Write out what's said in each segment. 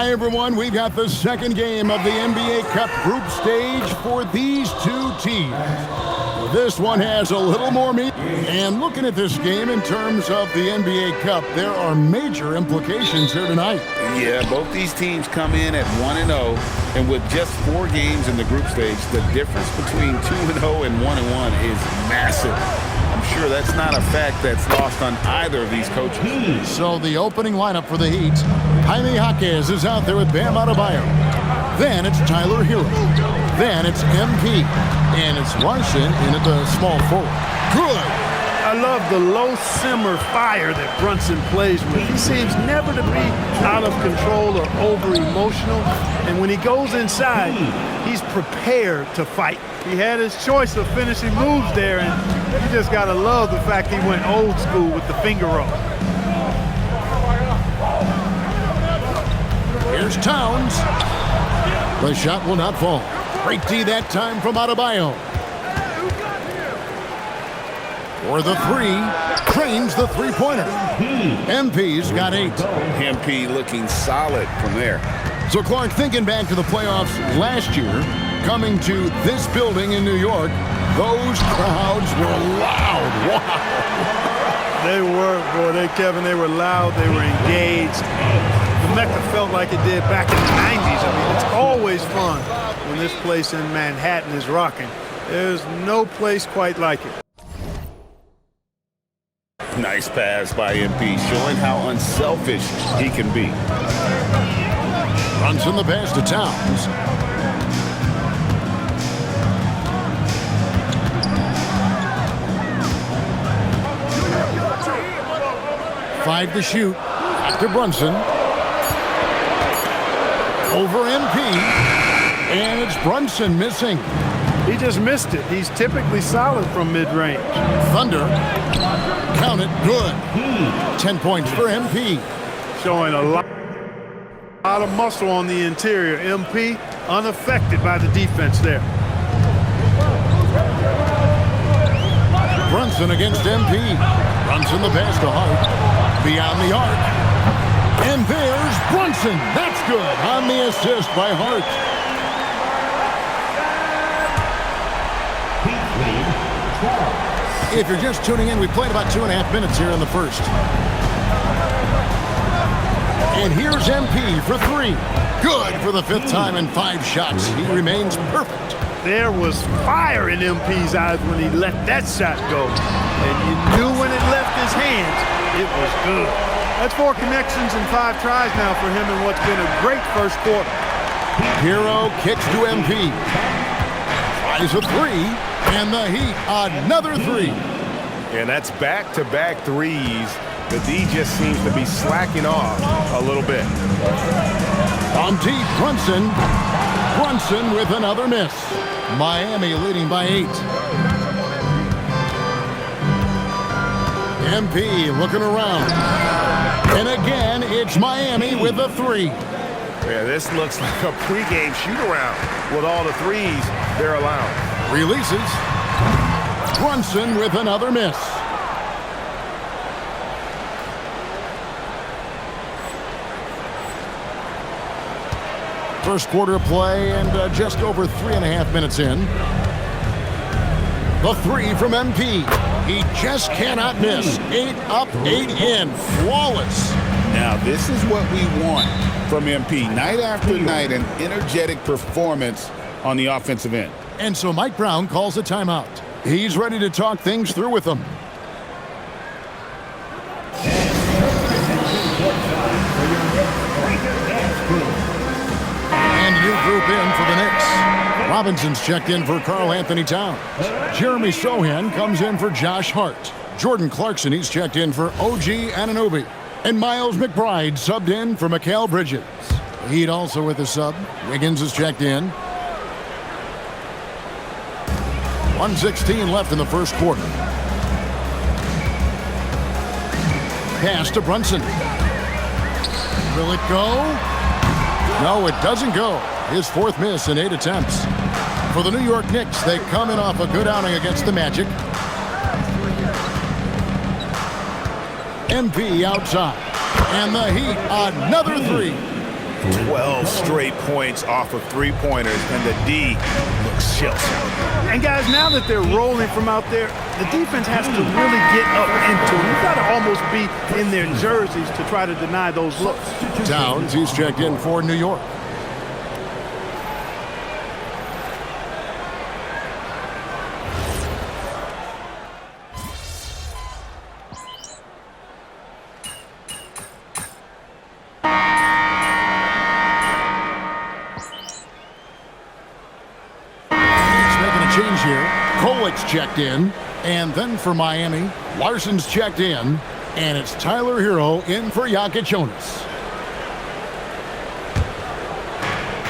Hi, everyone. We've got the second game of the NBA Cup group stage for these two teams. This one has a little more meat. And looking at this game in terms of the NBA Cup, there are major implications here tonight. Yeah, both these teams come in at 1-0, and with just 4 games in the group stage, the difference between 2-0 and 1-1 is massive. I'm sure that's not a fact that's lost on either of these coaches. So the opening lineup for the Heat, Jaime Jaquez is out there with Bam Adebayo. Then it's Tyler Hero. Then it's MP. And it's Larson in at the small forward. Good. I love the low simmer fire that Brunson plays with. He seems never to be out of control or over emotional. And when he goes inside, he's prepared to fight. He had his choice of finishing moves there, and you just got to love the fact he went old school with the finger roll. Here's Towns. The shot will not fall. Great D that time from Adebayo. For the three, trains the three-pointer. MP's got 8. MP looking solid from there. So Clark, thinking back to the playoffs last year, coming to this building in New York, those crowds were loud. Wow. They were, boy, Kevin, they were loud, they were engaged. The Mecca felt like it did back in the 90s. I mean, it's always fun when this place in Manhattan is rocking. There's no place quite like it. Nice pass by MP, showing how unselfish he can be. Brunson the pass to Towns. Five to shoot. Back to Brunson. Over MP. And it's Brunson missing. He just missed it. He's typically solid from mid-range. Thunder. Count it. Good. 10 points for MP. Showing a lot of muscle on the interior. MP unaffected by the defense there. Brunson against MP. Brunson the pass to Hart. Beyond the arc. And there's Brunson. That's good on the assist by Hart. If you're just tuning in, we played about 2.5 minutes here in the first. And here's MP for 3. Good for the 5th time in 5 shots. He remains perfect. There was fire in MP's eyes when he let that shot go. And you knew when it left his hands, it was good. That's 4 connections and 5 tries now for him in what's been a great first quarter. Hero kicks to MP. Tries a 3. And the Heat, another 3. And that's back-to-back threes. The D just seems to be slacking off a little bit. On deep, Brunson. Brunson with another miss. Miami leading by 8. MP looking around. And again, it's Miami with a 3. Yeah, this looks like a pregame shoot-around with all the threes they're allowing. Releases. Brunson with another miss. First quarter of play and just over 3.5 minutes in. The 3 from MP. He just cannot miss. 8 up, 8 in. Flawless. Now, this is what we want from MP. Night after night, an energetic performance on the offensive end. And so Mike Brown calls a timeout. He's ready to talk things through with them. And new group in for the Knicks. Robinson's checked in for Karl Anthony Towns. Jeremy Sohan comes in for Josh Hart. Jordan Clarkson, he's checked in for OG Anunoby. And Miles McBride subbed in for Mikal Bridges. Heat also with a sub. Wiggins is checked in. 1:16 left in the first quarter. Pass to Brunson. Will it go? No, it doesn't go. His 4th miss in 8 attempts. For the New York Knicks, they come in off a good outing against the Magic. MP outside. And the Heat, another 3. 12 straight points off of three-pointers, and the D looks shell-shocked. And guys, now that they're rolling from out there, the defense has to really get up into it. You've got to almost be in their jerseys to try to deny those looks. Towns, he's checked in for New York. Change here. Kolik's checked in. And then for Miami, Larson's checked in. And it's Tyler Hero in for Jonas.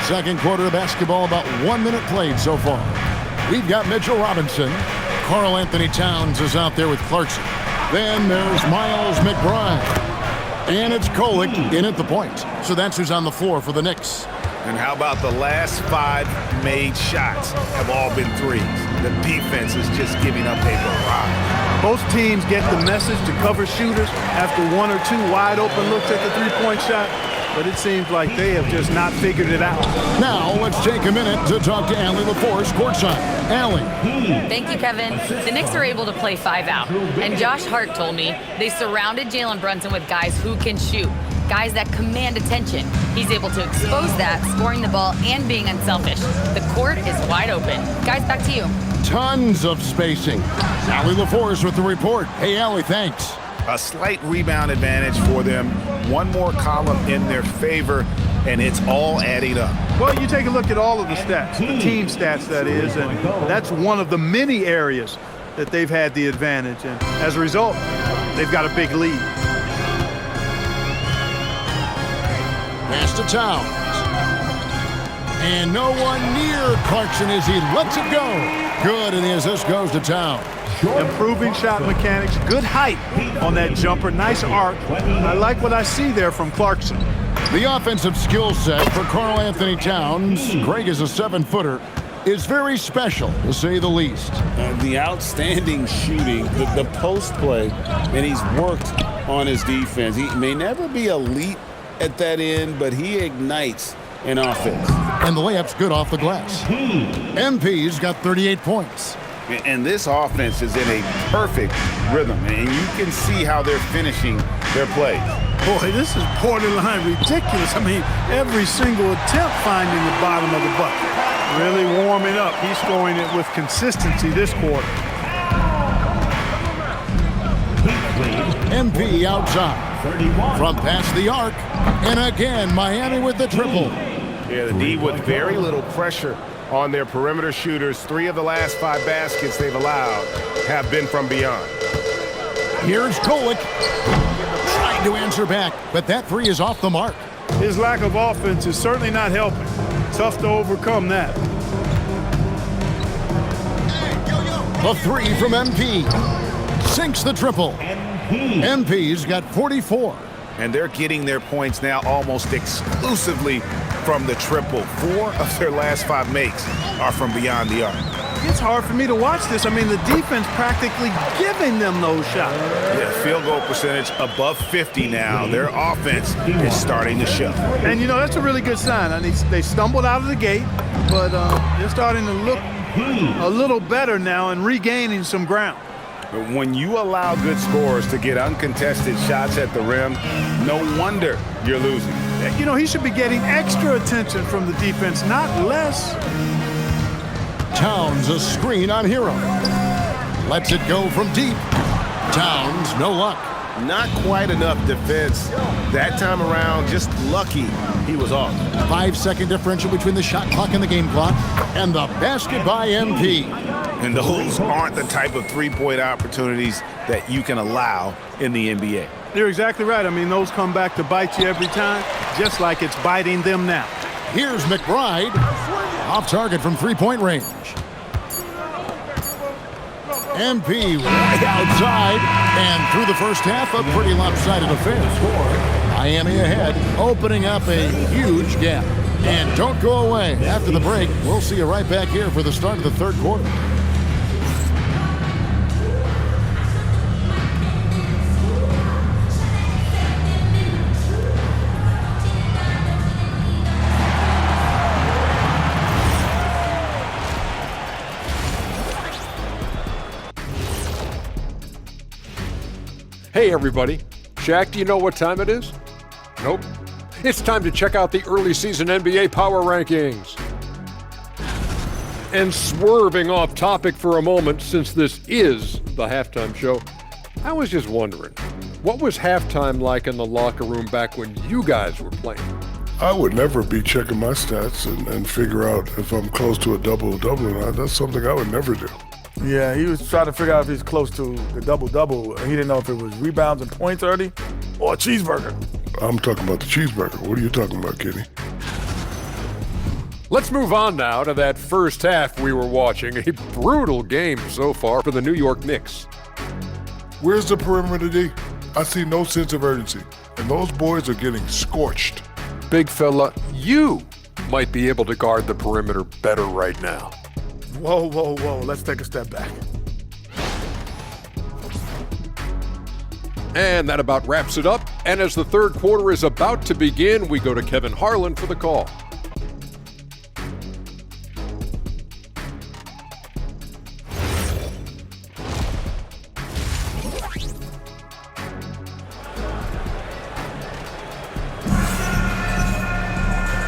Second quarter of basketball, about 1 minute played so far. We've got Mitchell Robinson. Karl Anthony Towns is out there with Clarkson. Then there's Miles McBride. And it's Kolik in at the point. So that's who's on the floor for the Knicks. And how about the last 5 made shots have all been threes? The defense is just giving up a barrage. Both teams get the message to cover shooters after 1 or 2 wide open looks at the three-point shot, but it seems like they have just not figured it out. Now let's take a minute to talk to Allie LaForce courtside. Allie. Thank you, Kevin. The Knicks are able to play 5 out, and Josh Hart told me they surrounded Jalen Brunson with guys who can shoot. Guys that command attention. He's able to expose that, scoring the ball and being unselfish. The court is wide open. Guys, back to you. Tons of spacing. Allie LaForce with the report. Hey, Allie, thanks. A slight rebound advantage for them. One more column in their favor, and it's all adding up. Well, you take a look at all of the stats, the team stats, that is, and that's one of the many areas that they've had the advantage. And as a result, they've got a big lead. Pass to Towns. And no one near Clarkson as he lets it go. Good, and the assist goes to Towns. Improving shot mechanics, good height on that jumper, nice arc. I like what I see there from Clarkson. The offensive skill set for Karl Anthony Towns, Greg is a 7-footer, is very special, to say the least. The outstanding shooting, the post play, and he's worked on his defense. He may never be elite at that end, but he ignites an offense. And the layup's good off the glass. MP's got 38 points. And this offense is in a perfect rhythm, and you can see how they're finishing their plays. Boy, this is borderline ridiculous. I mean, every single attempt finding the bottom of the bucket. Really warming up. He's scoring it with consistency this quarter. MP outside. From past the arc. And again, Miami with the triple. Yeah, the D with very little pressure on their perimeter shooters. 3 of the last 5 baskets they've allowed have been from beyond. Here's Kolik. Trying to answer back, but that 3 is off the mark. His lack of offense is certainly not helping. Tough to overcome that. The 3 from MP. Sinks the triple. MP's got 44. And they're getting their points now almost exclusively from the triple. 4 of their last 5 makes are from beyond the arc. It's hard for me to watch this. I mean, the defense practically giving them those shots. Yeah, field goal percentage above 50 now. Their offense is starting to show. And, you know, that's a really good sign. I mean, they stumbled out of the gate, but they're starting to look a little better now and regaining some ground. When you allow good scorers to get uncontested shots at the rim, no wonder you're losing. You know, he should be getting extra attention from the defense, not less. Towns a screen on Hero. Lets it go from deep. Towns, no luck. Not quite enough defense that time around. Just lucky he was off. 5-second differential between the shot clock and the game clock. And the basket by MP. And those aren't the type of three-point opportunities that you can allow in the NBA. You're exactly right. I mean, those come back to bite you every time, just like it's biting them now. Here's McBride. Off target from three-point range. MP right outside. And through the first half, a pretty lopsided affair. Miami ahead, opening up a huge gap. And don't go away. After the break, we'll see you right back here for the start of the third quarter. Hey, everybody. Shaq, do you know what time it is? Nope. It's time to check out the early season NBA Power Rankings. And swerving off topic for a moment, since this is the halftime show, I was just wondering, what was halftime like in the locker room back when you guys were playing? I would never be checking my stats and figure out if I'm close to a double-double or not. That's something I would never do. Yeah, he was trying to figure out if he's close to the double-double. He didn't know if it was rebounds and points early or a cheeseburger. I'm talking about the cheeseburger. What are you talking about, Kenny? Let's move on now to that first half we were watching. A brutal game so far for the New York Knicks. Where's the perimeter, D? I see no sense of urgency, and those boys are getting scorched. Big fella, you might be able to guard the perimeter better right now. Whoa, whoa, whoa. Let's take a step back. And that about wraps it up. And as the third quarter is about to begin, we go to Kevin Harlan for the call.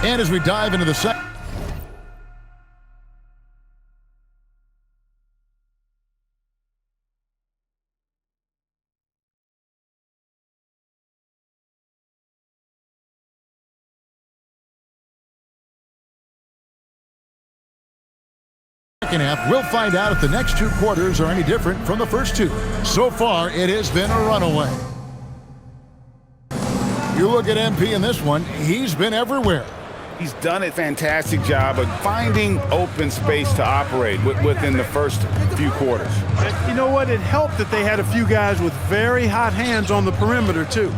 And as we dive into the second half, we'll find out if the next two quarters are any different from the first two. So far, it has been a runaway. You look at MP in this one, he's been everywhere. He's done a fantastic job of finding open space to operate within the first few quarters. You know what? It helped that they had a few guys with very hot hands on the perimeter, too.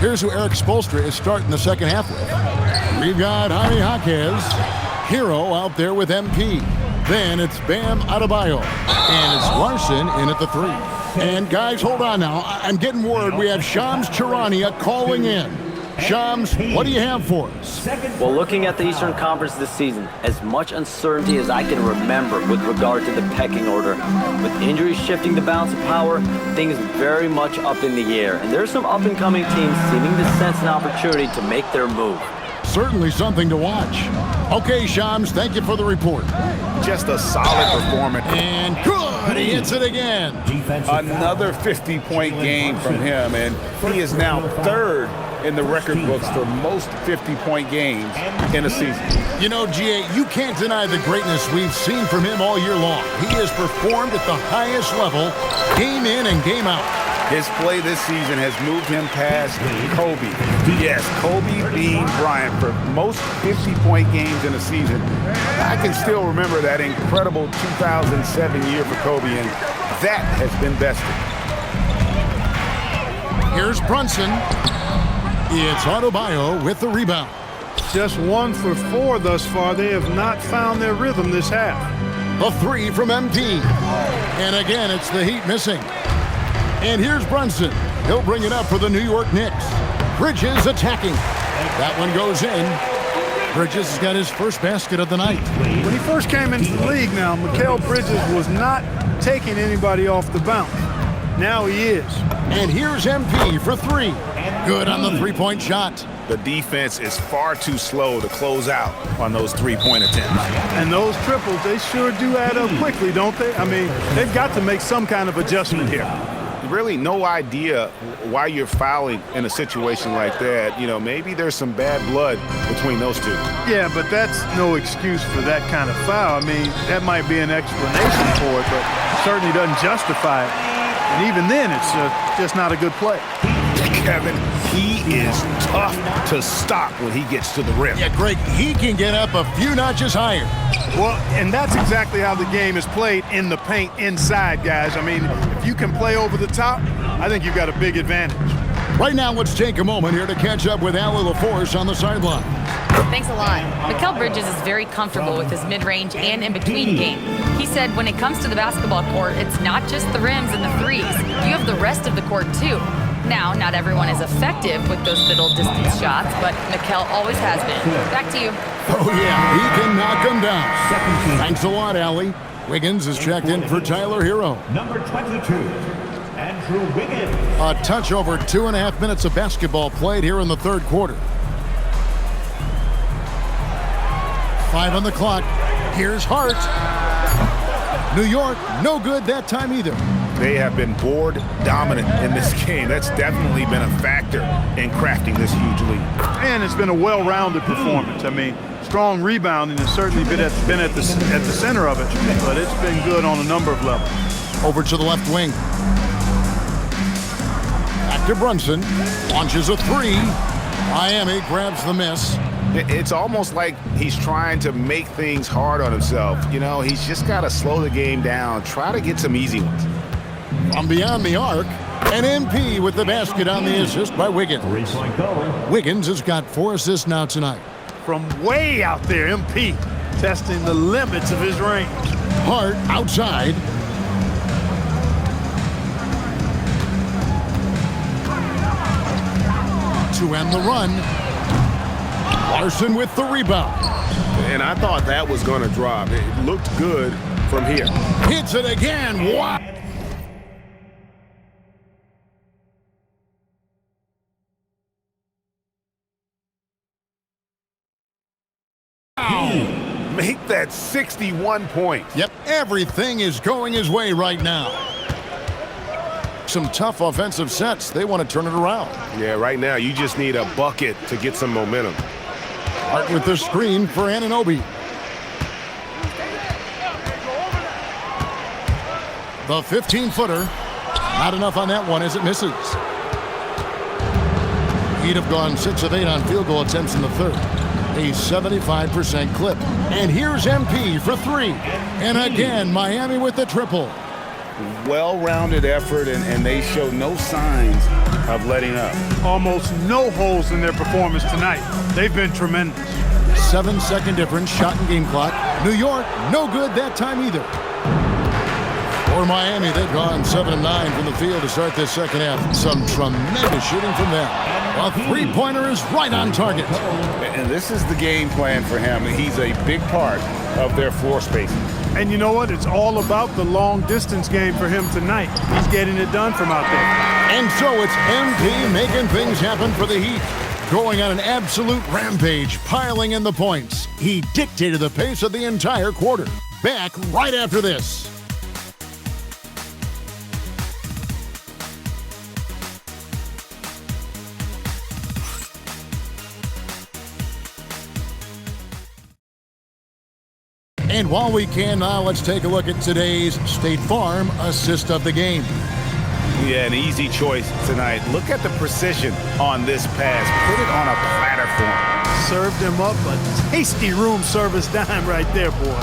Here's who Eric Spoelstra is starting the second half with. We've got Jaime Jaquez, Hero out there with MP. Then it's Bam Adebayo, and it's Larson in at the three. And guys, hold on now. I'm getting word we have Shams Charania calling in. Shams, what do you have for us? Well, looking at the Eastern Conference this season, as much uncertainty as I can remember with regard to the pecking order. With injuries shifting the balance of power, things very much up in the air. And there's some up-and-coming teams seeming to sense an opportunity to make their move. Certainly something to watch. Okay, Shams, thank you for the report. Just a solid performance. And good, he hits it again. Another 50-point game from him, and he is now third in the record books for most 50-point games in a season. You know, G.A., you can't deny the greatness we've seen from him all year long. He has performed at the highest level, game in and game out. His play this season has moved him past Kobe. Yes, Kobe being Bryant for most 50-point games in a season. I can still remember that incredible 2007 year for Kobe, and that has been bested. Here's Brunson. It's Adebayo with the rebound. Just 1 for 4 thus far. They have not found their rhythm this half. A three from MP. And again, it's the Heat missing. And here's Brunson. He'll bring it up for the New York Knicks. Bridges attacking. That one goes in. Bridges has got his first basket of the night. When he first came into the league now, Mikal Bridges was not taking anybody off the bounce. Now he is. And here's MP for three. Good on the three-point shot. The defense is far too slow to close out on those three-point attempts. And those triples, they sure do add up quickly, don't they? I mean, they've got to make some kind of adjustment here. Really no idea why you're fouling in a situation like that. You know, maybe there's some bad blood between those two. Yeah, but that's no excuse for that kind of foul. I mean, that might be an explanation for it, but certainly doesn't justify it. And even then, it's just not a good play. Kevin, he is tough to stop when he gets to the rim. Yeah, Greg, he can get up a few notches higher. Well, and that's exactly how the game is played in the paint inside, guys. I mean, if you can play over the top, I think you've got a big advantage. Right now, let's take a moment here to catch up with Allie LaForce on the sideline. Thanks a lot. Mikal Bridges is very comfortable with his mid-range and in-between game. He said when it comes to the basketball court, it's not just the rims and the threes. You have the rest of the court, too. Now, not everyone is effective with those middle distance shots, but Mikal always has been. Back to you. Oh, yeah, he can knock them down. Thanks a lot, Allie. Wiggins is checked in for Tyler Hero. Number 22. A touch over 2.5 minutes of basketball played here in the third quarter. 5 on the clock. Here's Hart. New York, no good that time either. They have been board dominant in this game. That's definitely been a factor in crafting this huge lead. And it's been a well-rounded performance. I mean, strong rebounding has certainly been at the center of it, but it's been good on a number of levels. Over to the left wing. Back to Brunson. Launches a three. Miami grabs the miss. It's almost like he's trying to make things hard on himself. You know, he's just got to slow the game down, try to get some easy ones. From beyond the arc, an MP with the basket on the assist by Wiggins. Wiggins has got 4 assists now tonight. From way out there, MP testing the limits of his range. Hart outside. To end the run. Larson with the rebound. And I thought that was going to drop. It looked good from here. Hits it again. Wow. Make that 61 points. Yep, everything is going his way right now. Some tough offensive sets. They want to turn it around. Yeah, right now you just need a bucket to get some momentum. Hart with the screen for Anunoby. The 15-footer. Not enough on that one as it misses. He'd have gone 6 of 8 on field goal attempts in the third. A 75% clip. And here's MP for 3. And again, Miami with the triple. Well-rounded effort, and they show no signs of letting up. Almost no holes in their performance tonight. They've been tremendous. 7-second difference, shot and game clock. New York, no good that time either. For Miami, they've gone 7 of 9 from the field to start this second half. Some tremendous shooting from them. A three-pointer is right on target. And this is the game plan for him. He's a big part of their floor spacing. And you know what? It's all about the long-distance game for him tonight. He's getting it done from out there. And so it's MP making things happen for the Heat. Going on an absolute rampage, piling in the points. He dictated the pace of the entire quarter. Back right after this. And while we can now, let's take a look at today's State Farm assist of the game. Yeah, an easy choice tonight. Look at the precision on this pass. Put it on a platter for him. Served him up a tasty room service dime right there, boy.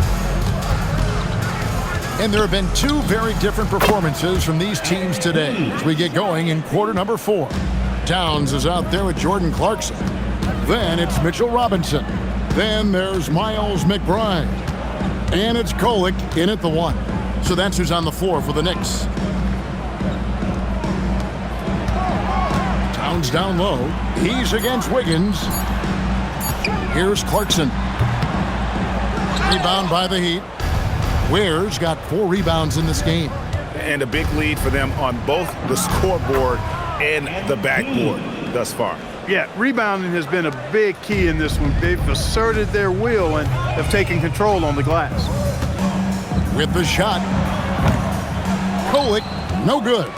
And there have been 2 very different performances from these teams today as we get going in quarter number 4. Towns is out there with Jordan Clarkson. Then it's Mitchell Robinson. Then there's Miles McBride. And it's Kolek in at the 1. So that's who's on the floor for the Knicks. Towns down low. He's against Wiggins. Here's Clarkson. Rebound by the Heat. Ware's got 4 rebounds in this game. And a big lead for them on both the scoreboard and the backboard thus far. Yeah, rebounding has been a big key in this one. They've asserted their will and have taken control on the glass. With the shot. Kolek, no good.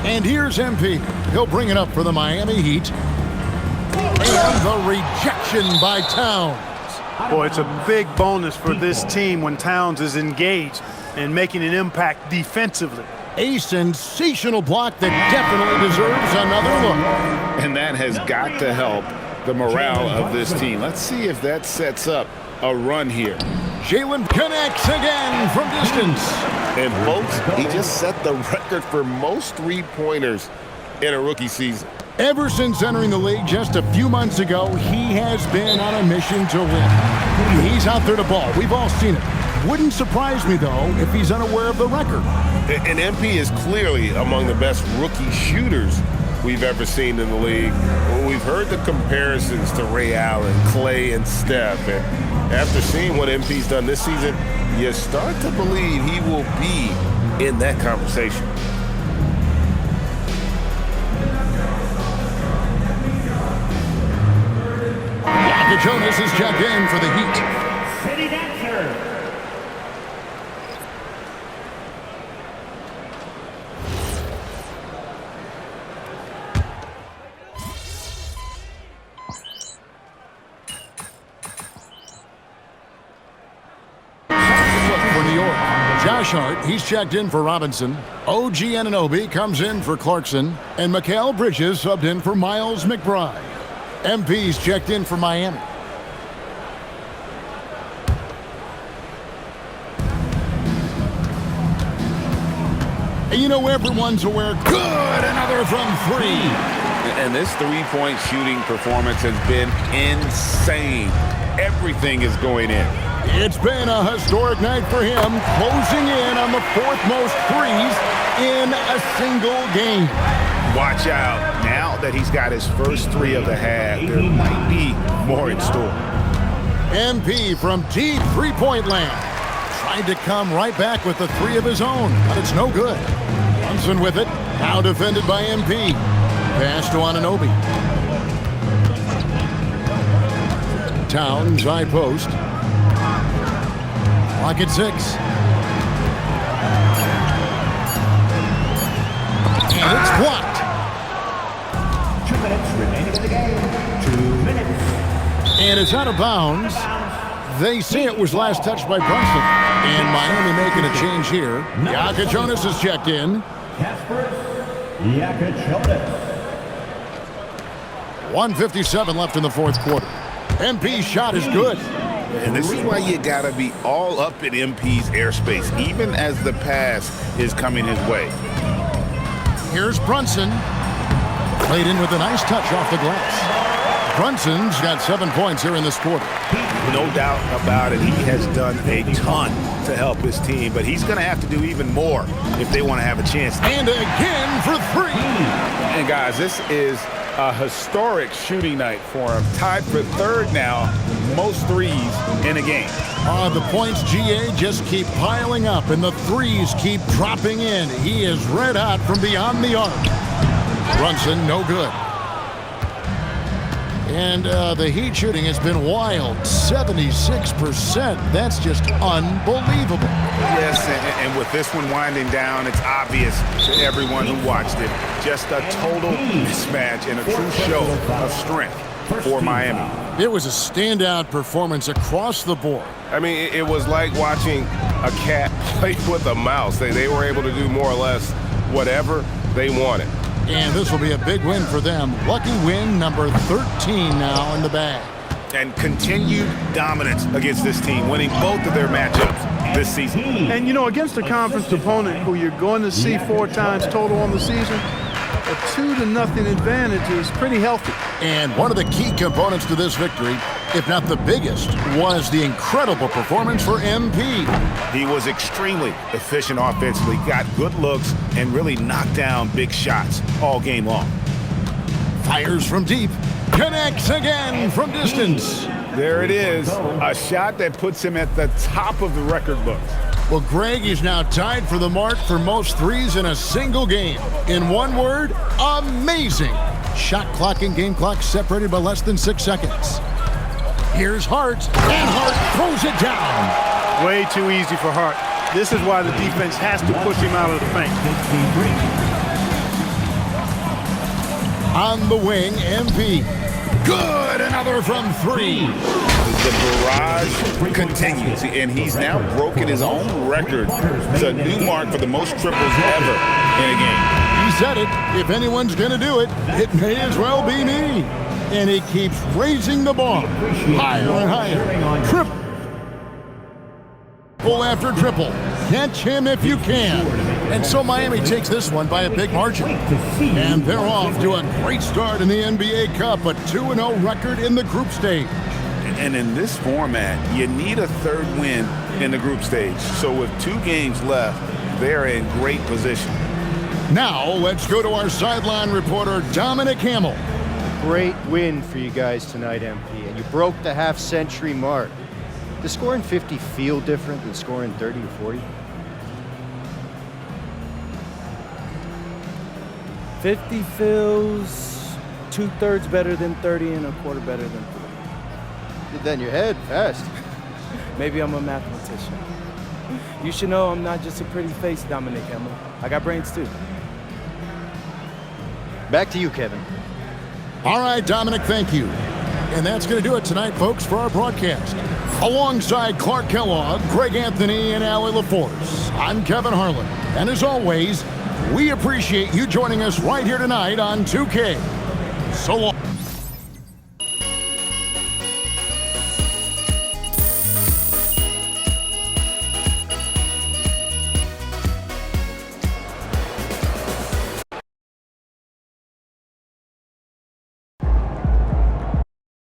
And here's MP. He'll bring it up for the Miami Heat. And the rejection by Towns. Boy, it's a big bonus for this team when Towns is engaged and making an impact defensively. A sensational block that definitely deserves another look. And that has got to help the morale of this team. Let's see if that sets up a run here. Jalen connects again from distance. And folks, he just set the record for most three-pointers in a rookie season. Ever since entering the league just a few months ago, he has been on a mission to win. He's out there to ball. We've all seen it. Wouldn't surprise me, though, if he's unaware of the record. And MP is clearly among the best rookie shooters we've ever seen in the league. We've heard the comparisons to Ray Allen, Clay, and Steph. And after seeing what MP's done this season, you start to believe he will be in that conversation. Jonas is checked in for the Heat. City Dancer. For New York, Josh Hart, he's checked in for Robinson. OG Anunoby comes in for Clarkson. And Mikal Bridges subbed in for Miles McBride. MP's checked in for Miami. And you know everyone's aware. Good, another from three. And this three-point shooting performance has been insane. Everything is going in. It's been a historic night for him, closing in on the fourth most threes in a single game. Watch out. Now that he's got his first three of the half, there might be more in store. MP from deep three-point land. Tried to come right back with the three of his own, but it's no good. Brunson with it. Now defended by MP. Pass to Anunoby. Towns, high post. Clock at 6. And it's blocked. 2 minutes remaining in the game. 2 minutes. And it's out of bounds. They say it was last touched by Brunson. And Miami making a change here. Jonas is checked in. Kasper Jonas. 1:57 left in the fourth quarter. MP's shot is good. And this is why you got to be all up in MP's airspace, even as the pass is coming his way. Here's Brunson. Played in with a nice touch off the glass. Brunson's got 7 points here in this quarter. No doubt about it. He has done a ton to help his team, but he's going to have to do even more if they want to have a chance. And again for three. And guys, this is a historic shooting night for him. Tied for third now, most threes in a game. The points, GA, just keep piling up, and the threes keep dropping in. He is red hot from beyond the arc. Brunson, no good. And the Heat shooting has been wild, 76%. That's just unbelievable. Yes, and with this one winding down, it's obvious to everyone who watched it. Just a total mismatch and a true show of strength for Miami. It was a standout performance across the board. I mean, it was like watching a cat play with a mouse. They were able to do more or less whatever they wanted. And this will be a big win for them. Lucky win number 13 now in the bag. And continued dominance against this team, winning both of their matchups this season. And, you know, against a conference opponent who you're going to see 4 times total on the season, a 2-0 advantage is pretty healthy. And one of the key components to this victory, if not the biggest, was the incredible performance for MP. He was extremely efficient offensively, got good looks, and really knocked down big shots all game long. Fires from deep, connects again from distance. There it is, a shot that puts him at the top of the record books. Well, Greg is now tied for the mark for most threes in a single game. In one word, amazing. Shot clock and game clock separated by less than 6 seconds. Here's Hart, and Hart throws it down. Way too easy for Hart. This is why the defense has to push him out of the paint. On the wing, MP. Good, another from 3. The barrage continues, and he's now broken his own record. It's a new mark for the most triples ever in a game. He said it. If anyone's going to do it, it may as well be me. And he keeps raising the bar higher and higher. Triple after triple. Catch him if you can. And so Miami takes this one by a big margin. And they're off to a great start in the NBA Cup, a 2-0 record in the group stage. And in this format, you need a third win in the group stage. So with 2 games left, they're in great position. Now let's go to our sideline reporter, Dominic Hamill. Great win for you guys tonight, MP, and you broke the half-century mark. Does scoring 50 feel different than scoring 30 or 40? 50 feels 2/3 better than 30 and a quarter better than 40. Did that in your head fast. Maybe I'm a mathematician. You should know I'm not just a pretty face, Dominic Hemmel. I got brains too. Back to you, Kevin. All right, Dominic, thank you. And that's going to do it tonight, folks, for our broadcast. Alongside Clark Kellogg, Greg Anthony, and Allie LaForce, I'm Kevin Harlan. And as always, we appreciate you joining us right here tonight on 2K. So long.